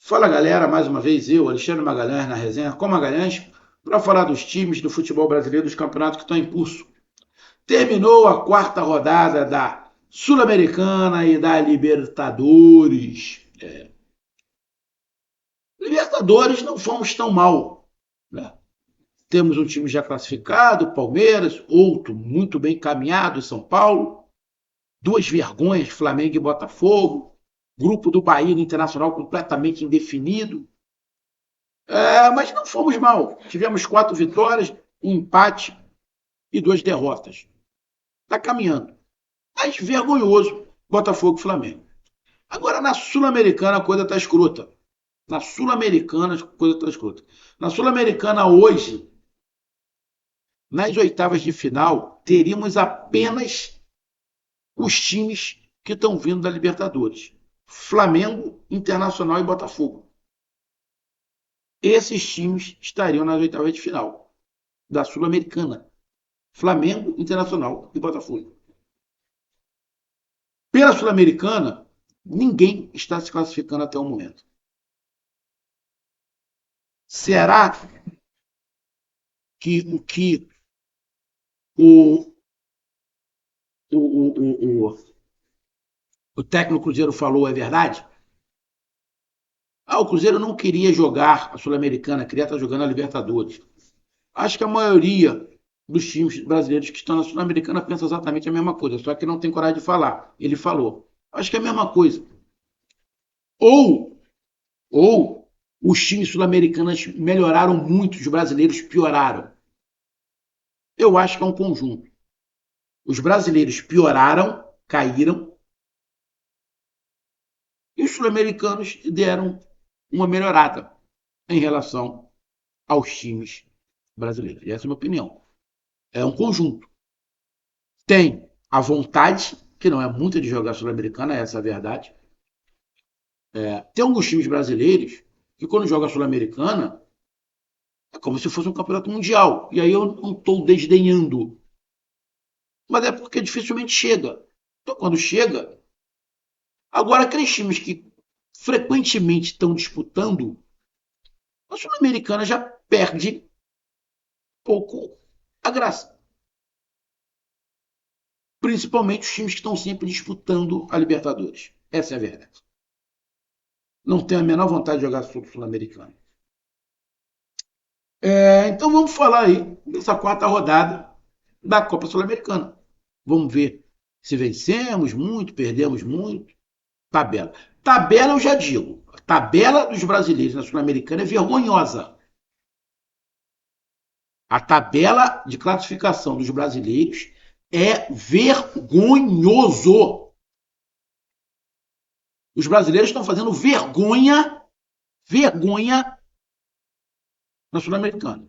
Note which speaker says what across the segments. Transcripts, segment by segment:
Speaker 1: Fala galera, mais uma vez eu, Alexandre Magalhães, na resenha com Magalhães, para falar dos times do futebol brasileiro, dos campeonatos que estão em curso. Terminou a quarta rodada da Sul-Americana e da Libertadores. Libertadores não fomos tão mal, né? Temos um time já classificado, Palmeiras, outro muito bem caminhado, São Paulo, duas vergonhas, Flamengo e Botafogo, grupo do Bahia no Internacional completamente indefinido. Mas não fomos mal. Tivemos 4 vitórias, um empate e 2 derrotas. Está caminhando. Mas vergonhoso Botafogo e Flamengo. Agora, na Sul-Americana, a coisa está escrota. Na Sul-Americana, a coisa está escrota. Na Sul-Americana, hoje, nas oitavas de final, teríamos apenas os times que estão vindo da Libertadores. Flamengo, Internacional e Botafogo. Esses times estariam nas oitavas de final da Sul-Americana. Flamengo, Internacional e Botafogo. Pela Sul-Americana, ninguém está se classificando até o momento. Será que o, o, o, o, o técnico Cruzeiro falou é verdade? O Cruzeiro não queria jogar a Sul-Americana, queria estar jogando a Libertadores. Acho que a maioria dos times brasileiros que estão na Sul-Americana pensa exatamente a mesma coisa, só que não tem coragem de falar. Ele falou. Acho que é a mesma coisa. Ou, ou os times sul-americanos melhoraram muito, os brasileiros pioraram. Eu acho que é um conjunto. Os brasileiros pioraram, caíram, e os sul-americanos deram uma melhorada em relação aos times brasileiros. Essa é a minha opinião. É um conjunto. Tem a vontade, que não é muita de jogar sul-americana, essa é a verdade. Tem alguns times brasileiros que quando joga sul-americana é como se fosse um campeonato mundial. E aí eu não estou desdenhando. Mas é porque dificilmente chega. Então quando chega, agora aqueles times que frequentemente estão disputando, a Sul-Americana já perde um pouco a graça. Principalmente os times que estão sempre disputando a Libertadores. Essa é a verdade. Não tenho a menor vontade de jogar Sul-Americana. Então vamos falar aí dessa quarta rodada da Copa Sul-Americana. Vamos ver se vencemos muito, perdemos muito. Tabela. Tabela eu já digo. A tabela dos brasileiros na Sul-Americana é vergonhosa. A tabela de classificação dos brasileiros é vergonhoso. Os brasileiros estão fazendo vergonha na Sul-Americana.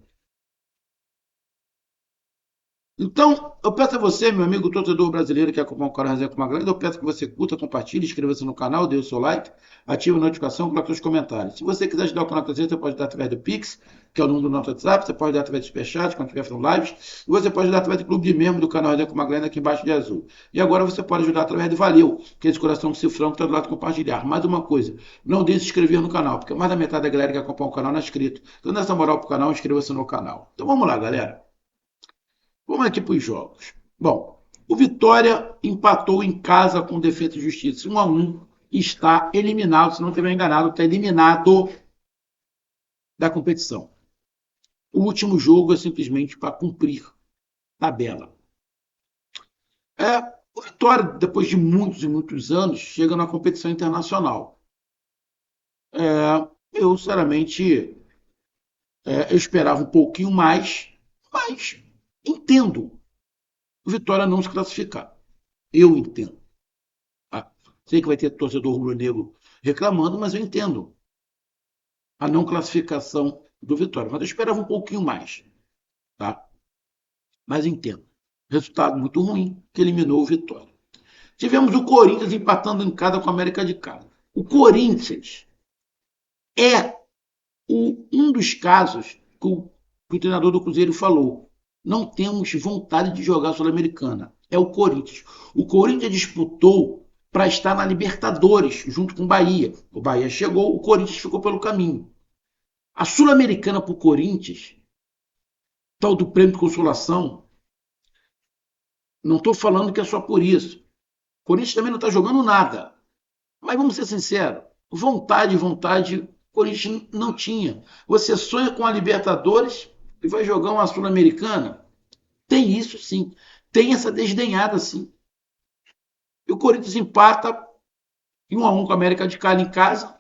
Speaker 1: Então, eu peço a você, meu amigo torcedor brasileiro que acompanha o canal Resenha com Magalhães, eu peço que você curta, compartilhe, inscreva-se no canal, dê o seu like, ative a notificação, coloque seus comentários. Se você quiser ajudar o canal a crescer, você pode dar através do Pix, que é o número do nosso WhatsApp, você pode dar através do Superchat, quando estiver fazendo lives, e você pode dar através do clube de membro do canal Resenha com Magalhães, aqui embaixo de azul. E agora você pode ajudar através do Valeu, que é esse coração cifrão que está do lado de compartilhar. Mais uma coisa, não deixe de se inscrever no canal, porque mais da metade da galera que acompanha o canal não é inscrito. Então, dá essa moral pro canal, inscreva-se no canal. Então vamos lá, galera. Vamos aqui para os jogos. Bom, o Vitória empatou em casa com o Defesa e Justiça 1-1. Está eliminado, se não estiver enganado, está eliminado da competição. O último jogo é simplesmente para cumprir tabela. O Vitória, depois de muitos e muitos anos, chega na competição internacional. Eu, sinceramente, eu esperava um pouquinho mais, mas entendo o Vitória não se classificar. Eu entendo. Ah, sei que vai ter torcedor rubro-negro reclamando, mas eu entendo a não classificação do Vitória. Mas eu esperava um pouquinho mais, tá? Mas entendo. Resultado muito ruim, que eliminou o Vitória. Tivemos o Corinthians empatando em casa com a América de Cali. O Corinthians é um dos casos que o treinador do Cruzeiro falou. Não temos vontade de jogar Sul-Americana. É o Corinthians. O Corinthians disputou para estar na Libertadores, junto com o Bahia. O Bahia chegou, o Corinthians ficou pelo caminho. A Sul-Americana para o Corinthians, tal do prêmio de consolação, não estou falando que é só por isso. O Corinthians também não está jogando nada. Mas vamos ser sinceros, vontade, o Corinthians não tinha. Você sonha com a Libertadores e vai jogar uma Sul-Americana? Tem isso sim. Tem essa desdenhada sim. E o Corinthians empata em 1-1 com a América de Cali em casa.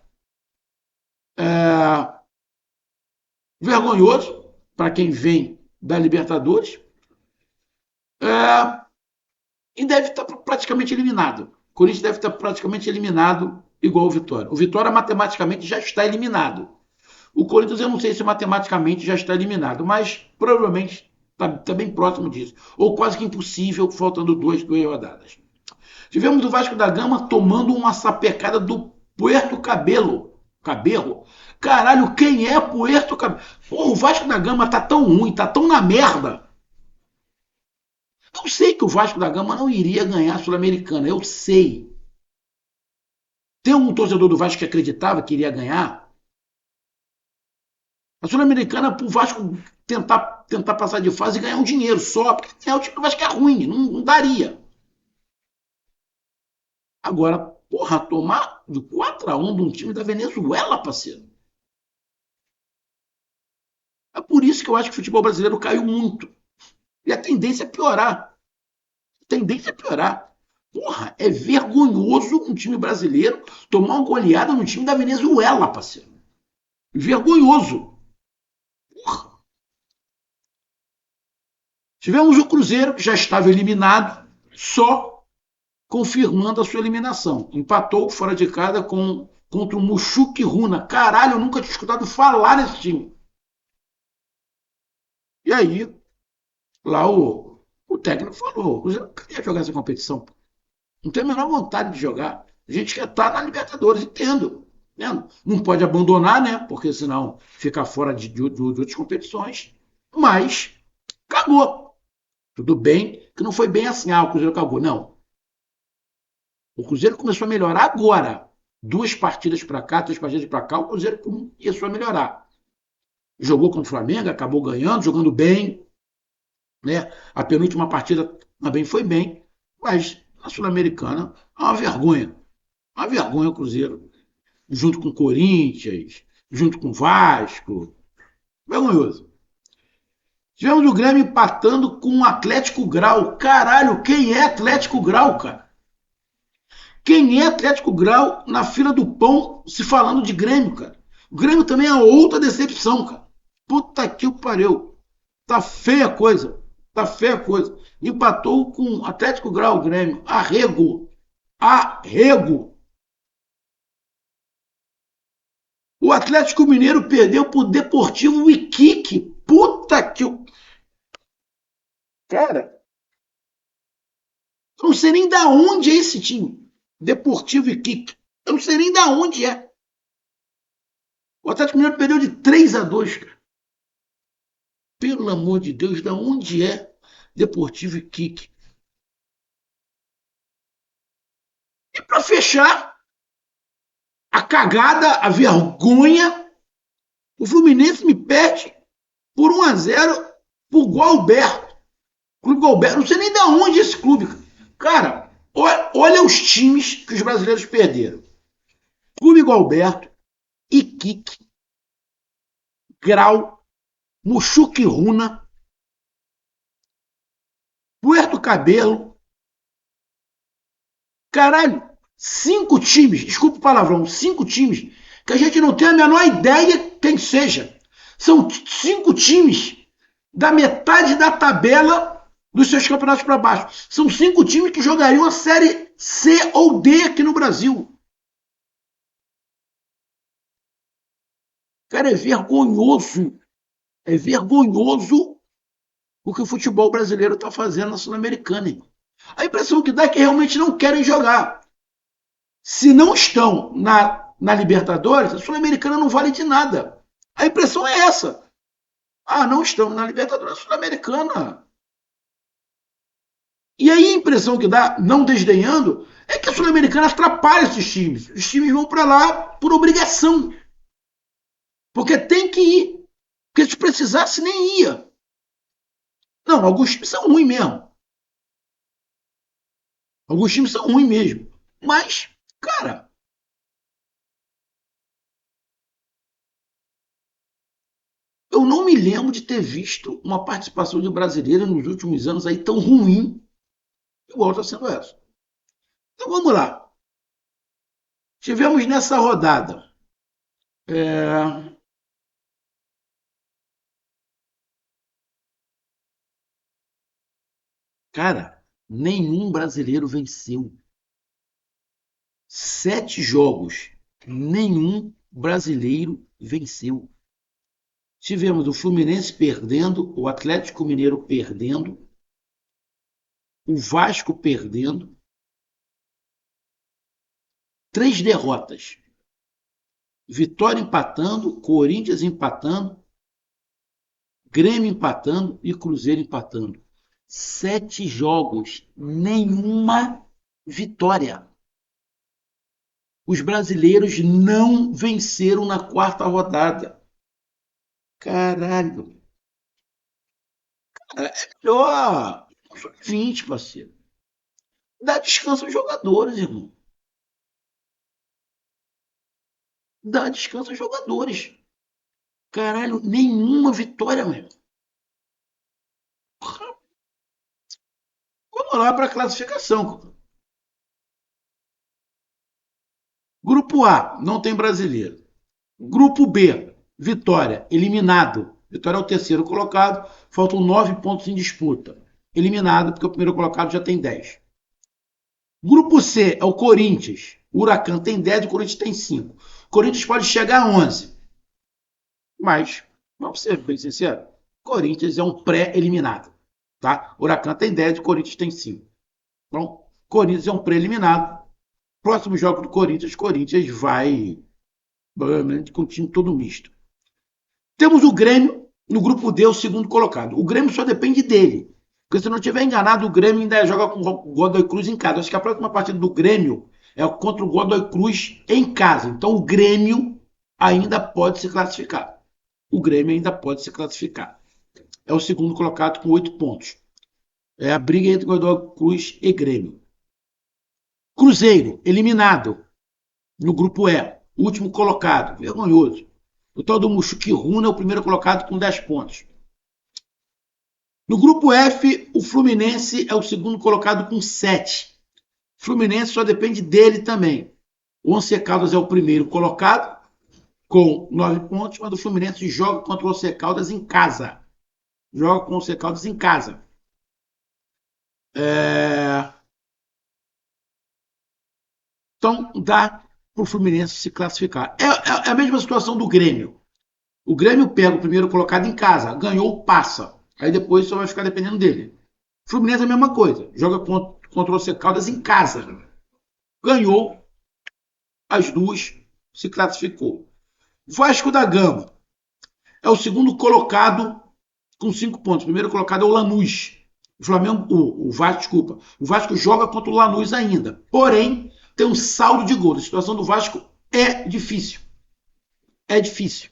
Speaker 1: É, vergonhoso para quem vem da Libertadores. É, e deve estar praticamente eliminado. O Corinthians deve estar praticamente eliminado, igual o Vitória. O Vitória matematicamente já está eliminado. O Corinthians eu não sei se matematicamente já está eliminado, mas provavelmente está bem próximo disso. Ou quase que impossível, faltando duas rodadas. Tivemos o Vasco da Gama tomando uma sapecada do Puerto Cabelo. Cabelo? Caralho, quem é Puerto Cabelo? Pô, o Vasco da Gama tá tão ruim, tá tão na merda. Eu sei que o Vasco da Gama não iria ganhar a Sul-Americana, eu sei. Tem algum torcedor do Vasco que acreditava que iria ganhar? A Sul-Americana para o Vasco tentar passar de fase e ganhar um dinheiro só, porque o time do Vasco é ruim, não daria. Agora, porra, tomar de 4-1 de um time da Venezuela, parceiro. É por isso que eu acho que o futebol brasileiro caiu muito. E a tendência é piorar. Tendência é piorar. Porra, é vergonhoso um time brasileiro tomar uma goleada no time da Venezuela, parceiro. Vergonhoso. Porra. Tivemos o Cruzeiro, que já estava eliminado, só confirmando a sua eliminação. Empatou fora de casa contra o Mushuki Runa. Caralho, eu nunca tinha escutado falar nesse time. E aí, lá o técnico falou: o Cruzeiro não queria jogar essa competição. Não tem a menor vontade de jogar. A gente quer estar na Libertadores, entendo. Não pode abandonar, né? Porque senão fica fora de outras competições. Mas cagou. Tudo bem que não foi bem assim. Ah, o Cruzeiro cagou. Não. O Cruzeiro começou a melhorar agora. 2 partidas para cá, 3 partidas para cá, o Cruzeiro começou a melhorar. Jogou contra o Flamengo, acabou ganhando, jogando bem. Né? A penúltima partida também foi bem. Mas a Sul-Americana é uma vergonha. Uma vergonha o Cruzeiro. Junto com o Corinthians, junto com o Vasco. Vergonhoso. Tivemos o Grêmio empatando com o Atlético Grau. Caralho, quem é Atlético Grau, cara? Quem é Atlético Grau na fila do pão se falando de Grêmio, cara? O Grêmio também é outra decepção, cara. Puta que o pariu. Tá feia a coisa. Tá feia a coisa. Empatou com Atlético Grau o Grêmio. Arrego. Arrego. O Atlético Mineiro perdeu pro Deportivo Iquique. Puta que o... Cara, eu não sei nem da onde é esse time. Deportivo Iquique. Eu não sei nem da onde é. O Atlético Mineiro perdeu de 3-2, cara. Pelo amor de Deus, da onde é Deportivo Iquique? E para fechar, a cagada, a vergonha, o Fluminense me perde por 1-0 pro Gualberto. Clube Gualberto, não sei nem de onde é esse clube. Cara, olha os times que os brasileiros perderam. Clube Gualberto, Iquique, Grau, Mushuki Runa, Puerto Cabelo. Caralho, 5 times, desculpa o palavrão, 5 times que a gente não tem a menor ideia quem seja. São 5 times da metade da tabela dos seus campeonatos para baixo. São 5 times que jogariam a Série C ou D aqui no Brasil. Cara, é vergonhoso. É vergonhoso o que o futebol brasileiro está fazendo na Sul-Americana. A impressão que dá é que realmente não querem jogar. Se não estão na Libertadores, a Sul-Americana não vale de nada. A impressão é essa. Ah, não estamos na Libertadores, Sul-Americana. E aí a impressão que dá, não desdenhando, É que a Sul-Americana atrapalha esses times. Os times vão para lá por obrigação. Porque tem que ir. Porque se precisasse, nem ia. Não, alguns times são ruins mesmo. Alguns times são ruins mesmo. Mas, cara, eu não me lembro de ter visto uma participação de brasileira nos últimos anos aí tão ruim igual está sendo essa. Então vamos lá. Tivemos nessa rodada. É... Cara, nenhum brasileiro venceu. 7 jogos. Nenhum brasileiro venceu. Tivemos o Fluminense perdendo, o Atlético Mineiro perdendo, o Vasco perdendo. 3 derrotas. Vitória empatando, Corinthians empatando, Grêmio empatando e Cruzeiro empatando. 7 jogos, nenhuma vitória. Os brasileiros não venceram na quarta rodada. Caralho. É melhor. 20, parceiro. Dá descanso aos jogadores, irmão. Dá descanso aos jogadores. Caralho, nenhuma vitória, meu. Vamos lá para a classificação. Grupo A, não tem brasileiro. Grupo B, Vitória, eliminado. Vitória é o terceiro colocado, faltam 9 pontos em disputa. Eliminado, porque o primeiro colocado já tem 10. Grupo C é o Corinthians. O Huracan tem 10 e o Corinthians tem 5. O Corinthians pode chegar a 11. Mas, vamos ser bem sinceros, o Corinthians é um pré-eliminado. Tá? O Huracan tem 10 e o Corinthians tem 5. Então, Corinthians é um pré-eliminado. Próximo jogo do Corinthians, Corinthians vai provavelmente com o time todo misto. Temos o Grêmio no grupo D, o segundo colocado. O Grêmio só depende dele. Porque se não tiver enganado, o Grêmio ainda joga com o Godoy Cruz em casa. Acho que a próxima partida do Grêmio é contra o Godoy Cruz em casa. Então o Grêmio ainda pode se classificar. O Grêmio ainda pode se classificar. É o segundo colocado com 8 pontos. É a briga entre Godoy Cruz e Grêmio. Cruzeiro, eliminado no grupo E. Último colocado. Vergonhoso. O tal do Mushuki Runa é o primeiro colocado com 10 pontos. No grupo F, o Fluminense é o segundo colocado com 7. O Fluminense só depende dele também. O Once Caldas é o primeiro colocado com 9 pontos, mas o Fluminense joga contra o Once Caldas em casa. Joga com o Once Caldas em casa. Então dá para o Fluminense se classificar. É a mesma situação do Grêmio. O Grêmio pega o primeiro colocado em casa, ganhou, passa. Aí depois só vai ficar dependendo dele. O Fluminense é a mesma coisa. Joga contra o Once Caldas em casa. Ganhou as duas, se classificou. Vasco da Gama é o segundo colocado com 5 pontos. O primeiro colocado é o Lanús. O Flamengo, o Vasco, desculpa. O Vasco joga contra o Lanús ainda. Porém, tem um saldo de gols. A situação do Vasco é difícil. É difícil.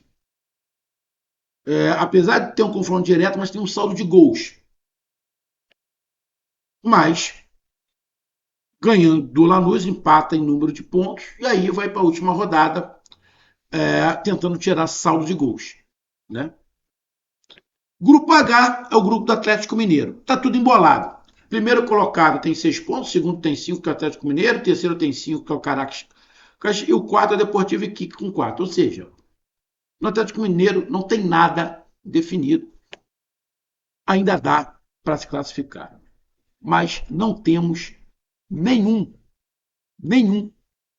Speaker 1: Apesar de ter um confronto direto, mas tem um saldo de gols. Mas, ganhando do Lanús, empata em número de pontos e aí vai para a última rodada tentando tirar saldo de gols. Né? Grupo H é o grupo do Atlético Mineiro. Está tudo embolado. Primeiro colocado tem 6 pontos, segundo tem 5, que é o Atlético Mineiro, terceiro tem 5, que é o Caracas, e o quarto é o Deportivo Iquique com 4. Ou seja, no Atlético Mineiro não tem nada definido. Ainda dá para se classificar. Mas não temos nenhum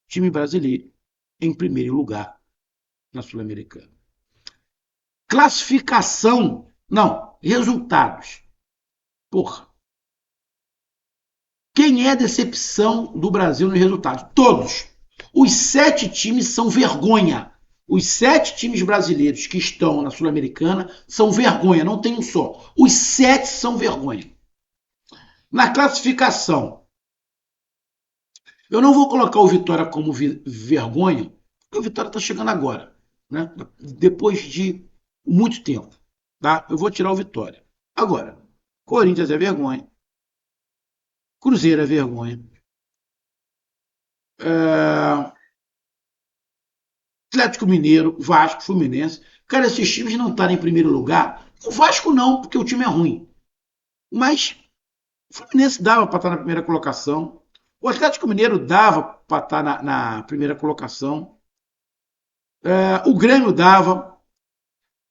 Speaker 1: time brasileiro em primeiro lugar na Sul-Americana. Classificação, não, resultados. Porra. Quem é a decepção do Brasil nos resultados? Todos. Os 7 times são vergonha. Os 7 times brasileiros que estão na Sul-Americana são vergonha, não tem um só. Os 7 são vergonha. Na classificação, Eu não vou colocar o Vitória como vergonha, porque o Vitória está chegando agora, né? Depois de muito tempo. Tá? Eu vou tirar o Vitória. Agora, Corinthians é vergonha, Cruzeiro é vergonha, é, Atlético Mineiro, Vasco, Fluminense. Cara, esses times não estarem em primeiro lugar. O Vasco não, porque o time é ruim. Mas o Fluminense dava para estar na primeira colocação. O Atlético Mineiro dava para estar na primeira colocação. O Grêmio dava.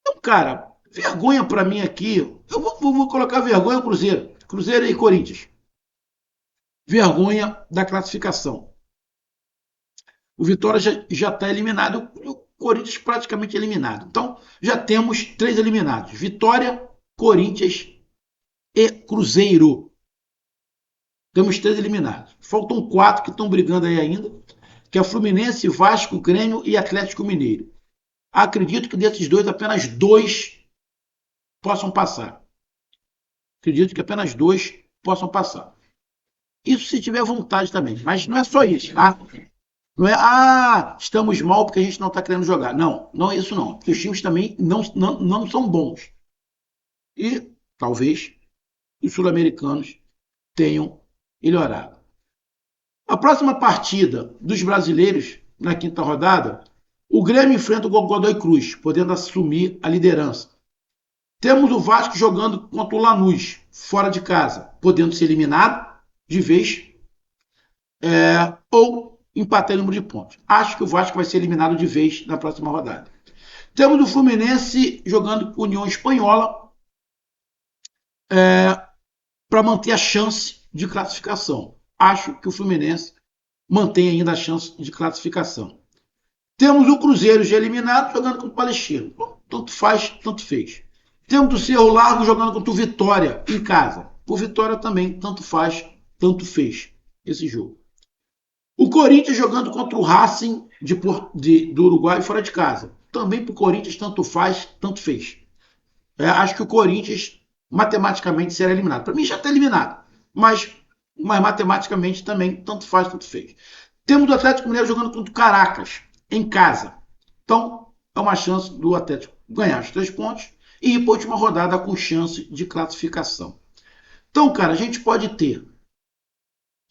Speaker 1: Então, cara, vergonha para mim aqui. Eu vou colocar vergonha o Cruzeiro. Cruzeiro e Corinthians. Vergonha da classificação. O Vitória já está eliminado. O Corinthians praticamente eliminado. Então, já temos 3 eliminados: Vitória, Corinthians e Cruzeiro. Temos 3 eliminados. Faltam 4 que estão brigando aí ainda, que é Fluminense, Vasco, Grêmio e Atlético Mineiro. Acredito que desses dois, apenas 2 possam passar. Acredito que apenas 2 possam passar. Isso se tiver vontade também. Mas não é só isso, tá? Não é, estamos mal porque a gente não está querendo jogar. Não, não é isso não. Porque os times também não são bons. E talvez os sul-americanos tenham melhorado. A próxima partida dos brasileiros, na quinta rodada, o Grêmio enfrenta o Godoy Cruz, podendo assumir a liderança. Temos o Vasco jogando contra o Lanús, fora de casa, podendo ser eliminado de vez ou empatar em número de pontos. Acho que o Vasco vai ser eliminado de vez na próxima rodada. Temos o Fluminense jogando com a União Espanhola para manter a chance de classificação. Acho que o Fluminense mantém ainda a chance de classificação. Temos o Cruzeiro já eliminado jogando contra o Palestino. Tanto faz, tanto fez. Temos o Cerro Largo jogando contra o Vitória em casa. O Vitória também, tanto faz, tanto fez esse jogo. O Corinthians jogando contra o Racing do Uruguai fora de casa. Também para o Corinthians, tanto faz, tanto fez. Acho que o Corinthians matematicamente será eliminado. Para mim já está eliminado. Mas matematicamente também, tanto faz, tanto fez. Temos o Atlético Mineiro jogando contra o Caracas, em casa. Então, é uma chance do Atlético ganhar os 3 pontos e ir para a última rodada com chance de classificação. Então, cara, a gente pode ter.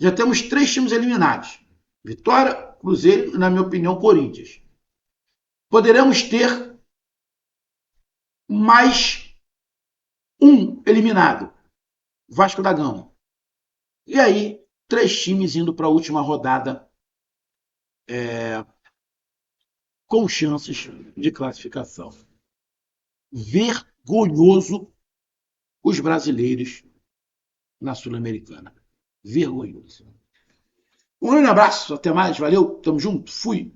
Speaker 1: Já temos 3 times eliminados: Vitória, Cruzeiro e, na minha opinião, Corinthians. Poderemos ter mais um eliminado: Vasco da Gama. E aí, 3 times indo para a última rodada com chances de classificação. Vergonhoso os brasileiros na Sul-Americana. Vergonhoso. Um grande abraço, até mais, valeu, tamo junto, fui.